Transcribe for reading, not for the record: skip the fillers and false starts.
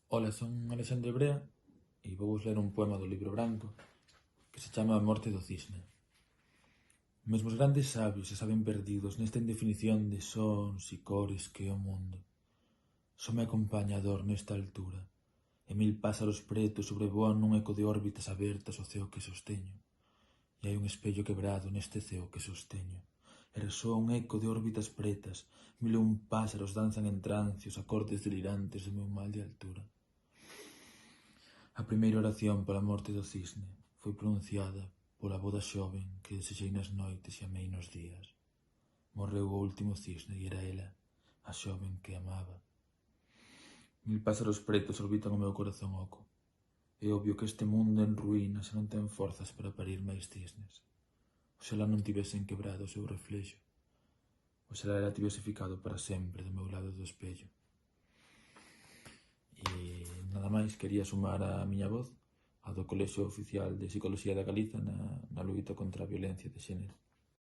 Ola, son Alexandre Brea e vou ler un poema do Libro Branco que se chama A morte do cisne. Mesmo os grandes sabios se saben perdidos nesta indefinición de sons e cores que é o mundo. Só me acompaña a dor nesta altura, e 1000 pásaros pretos sobrevoan nun eco de órbitas abertas o ceo que sosteño. E hai un espello quebrado neste ceo que sosteño, e resoa un eco de órbitas pretas, 1001 pásaros danzan en trance os acordes delirantes do meu mal de altura. A primeira oración pola morte do cisne foi pronunciada pola voda xoven que desexei nas noites e amei nos días. Morreu o último cisne e era ela, a xoven que amaba. 1000 pásaros pretos orbitan o meu corazón oco. É obvio que este mundo en ruína xa non ten forzas para parir máis cisnes. Oxalá non tivesen quebrado o seu reflexo. Oxalá ela tivese ficado para sempre do meu lado do espello. E nada máis, quería sumar a miña voz a do Colexio Oficial de Psicoloxía da Galiza na loita contra a violencia de xénero.